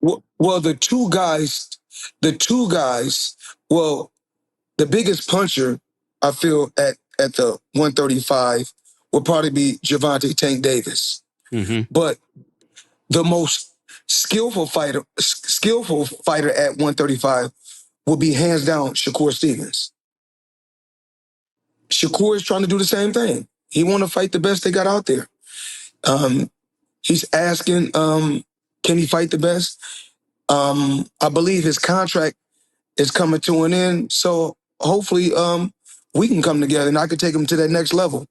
Well, the two guys, well, the biggest puncher, I feel, at the 135 would probably be Gervonta Tank Davis. Hmm. But the most skillful fighter at 135 would be hands down Shakur Stevens. Shakur is trying to do the same thing. He want to fight the best they got out there. Um, he's asking, can he fight the best? I believe his contract is coming to an end, so hopefully, we can come together and I can take him to that next level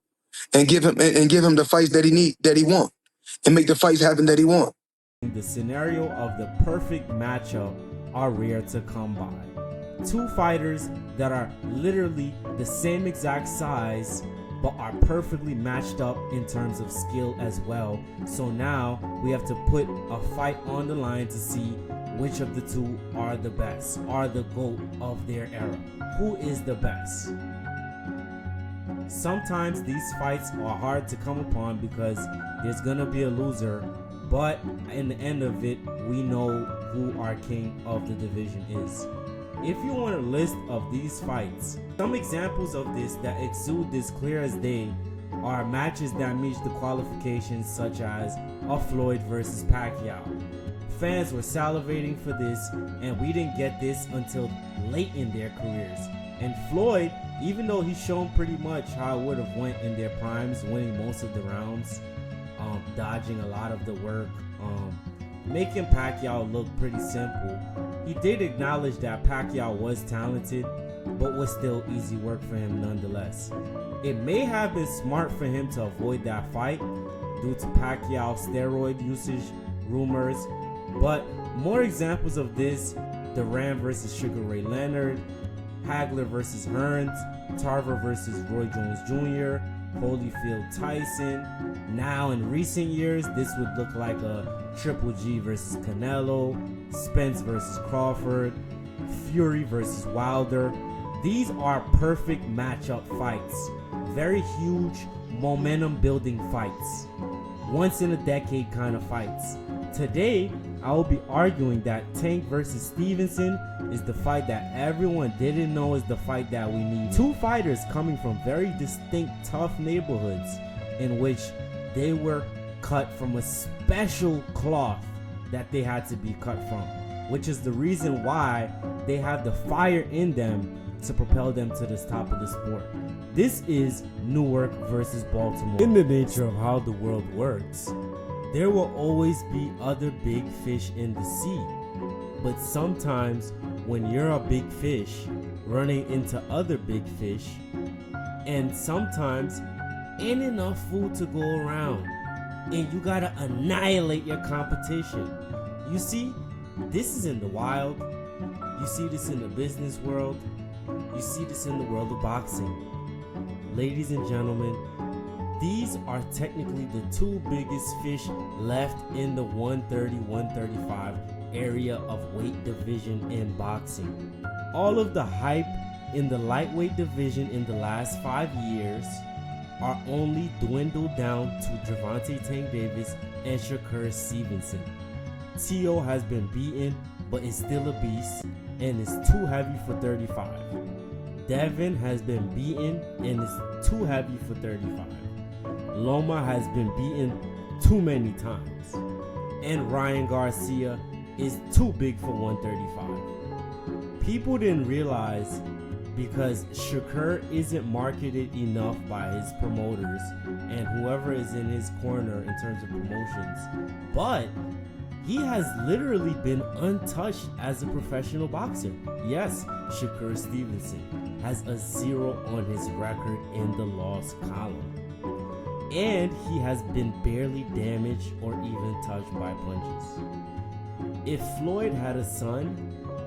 and give him the fights that he want, and make the fights happen that he want. The scenario of the perfect matchup are rare to come by. Two fighters that are literally the same exact size but are perfectly matched up in terms of skill as well. So now we have to put a fight on the line to see which of the two are the best, are the GOAT of their era. Who is the best? Sometimes these fights are hard to come upon because there's gonna be a loser, but in the end of it, we know who our king of the division is. If you want a list of these fights, some examples of this that exude this clear as day are matches that meet the qualifications, such as a Floyd versus Pacquiao. Fans were salivating for this, and we didn't get this until late in their careers. And Floyd, even though he's shown pretty much how it would have went in their primes, winning most of the rounds, dodging a lot of the work, making Pacquiao look pretty simple, he did acknowledge that Pacquiao was talented, but was still easy work for him nonetheless. It may have been smart for him to avoid that fight due to Pacquiao's steroid usage rumors, but more examples of this: Duran versus Sugar Ray Leonard, Hagler versus Hearns, Tarver versus Roy Jones Jr., Holyfield Tyson. Now in recent years, this would look like a Triple G versus Canelo, Spence versus Crawford, Fury versus Wilder. These are perfect matchup fights. Very huge momentum building fights. Once in a decade kind of fights. Today, I will be arguing that Tank versus Stevenson is the fight that everyone didn't know is the fight that we need. Two fighters coming from very distinct, tough neighborhoods in which they were cut from a special cloth that they had to be cut from, which is the reason why they have the fire in them to propel them to the top of the sport. This is Newark versus Baltimore. In the nature of how the world works, there will always be other big fish in the sea. But sometimes when you're a big fish running into other big fish, and sometimes ain't enough food to go around, and you gotta annihilate your competition. You see, this is in the wild. You see this in the business world. You see this in the world of boxing. Ladies and gentlemen, these are technically the two biggest fish left in the 130-135 area of weight division in boxing. All of the hype in the lightweight division in the last 5 years are only dwindled down to Gervonta Tank Davis and Shakur Stevenson. T.O. has been beaten but is still a beast and is too heavy for 35. Devin has been beaten and is too heavy for 35. Loma has been beaten too many times. And Ryan Garcia is too big for 135. People didn't realize, because Shakur isn't marketed enough by his promoters and whoever is in his corner in terms of promotions, but he has literally been untouched as a professional boxer. Yes, Shakur Stevenson has a 0 on his record in the loss column. And he has been barely damaged or even touched by punches. If Floyd had a son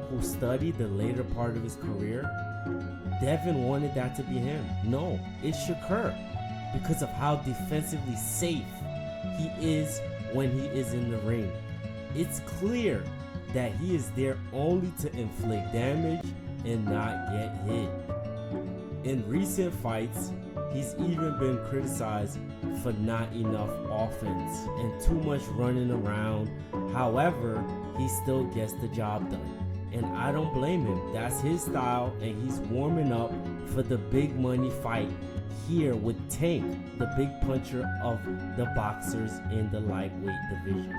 who studied the later part of his career, Devin wanted that to be him. No, it's Shakur, because of how defensively safe he is when he is in the ring. It's clear that he is there only to inflict damage and not get hit. In recent fights, he's even been criticized for not enough offense and too much running around. However, he still gets the job done. And I don't blame him. That's his style, and he's warming up for the big money fight here with Tank, the big puncher of the boxers in the lightweight division.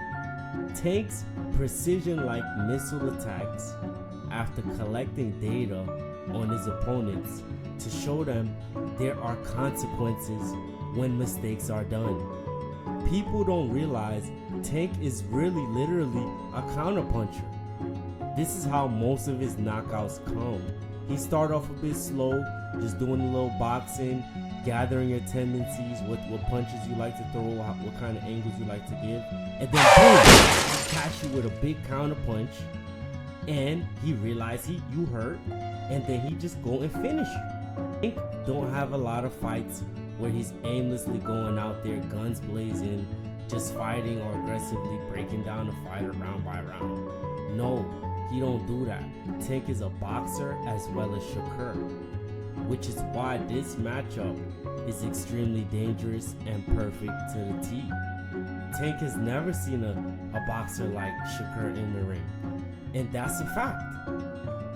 Tank's precision-like missile attacks, after collecting data on his opponents to show them there are consequences when mistakes are done. People don't realize Tank is really literally a counterpuncher. This is how most of his knockouts come. He started off a bit slow, just doing a little boxing, gathering your tendencies, what punches you like to throw, what kind of angles you like to give, and then boom, he catch you with a big counter punch, and he realized you hurt, and then he just go and finish you. Tank don't have a lot of fights where he's aimlessly going out there, guns blazing, just fighting or aggressively breaking down the fighter round by round. No, he don't do that. Tank is a boxer as well as Shakur, which is why this matchup is extremely dangerous and perfect to the T. Tank has never seen a boxer like Shakur in the ring, and that's a fact.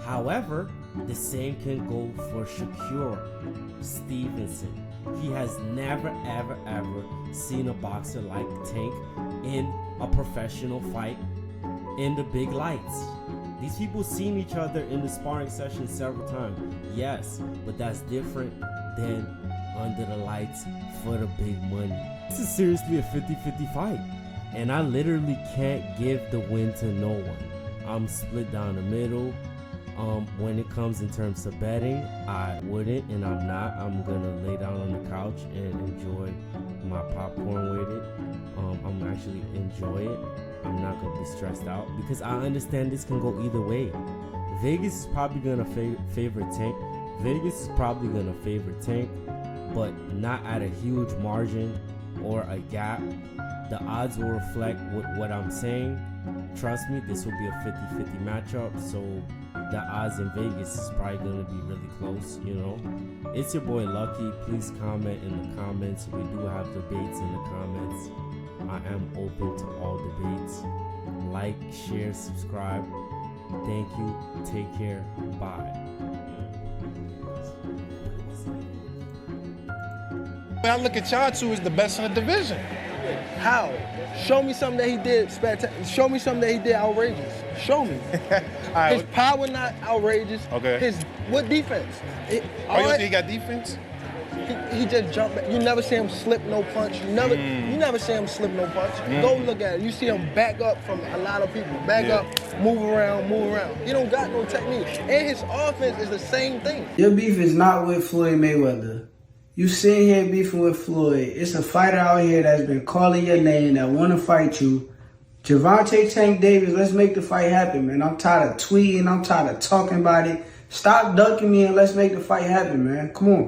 However, the same can go for Shakur Stevenson. He has never ever seen a boxer like Tank in a professional fight in the big lights. These people seen each other in the sparring session several times, yes, but that's different than under the lights for the big money. This is seriously a 50-50 fight, and I literally can't give the win to no one. I'm split down the middle. When it comes in terms of betting, I wouldn't, and I'm not. I'm gonna lay down on the couch and enjoy my popcorn with it. I'm actually enjoy it. I'm not gonna be stressed out because I understand this can go either way. Vegas is probably gonna favor Tank. Vegas is probably gonna favor Tank, but not at a huge margin or a gap. The odds will reflect what I'm saying. Trust me, this will be a 50-50 matchup, so the odds in Vegas is probably going to be really close, you know. It's your boy Lucky. Please comment in the comments. We do have debates in the comments. I am open to all debates. Like, share, subscribe. Thank you. Take care. Bye. I look at y'all two as the best in the division. How? Show me something that he did show me something that he did outrageous. Show me. Right. His power not outrageous. Okay. What defense? You think he got defense? He just jumped back. You never see him slip no punch. You never see him slip no punch. Go look at it. You see him back up from a lot of people. Back up, move around. He don't got no technique. And his offense is the same thing. Your beef is not with Floyd Mayweather. You sitting here beefing with Floyd. It's a fighter out here that's been calling your name that want to fight you. Gervonta Tank Davis, let's make the fight happen, man. I'm tired of tweeting. I'm tired of talking about it. Stop ducking me and let's make the fight happen, man. Come on.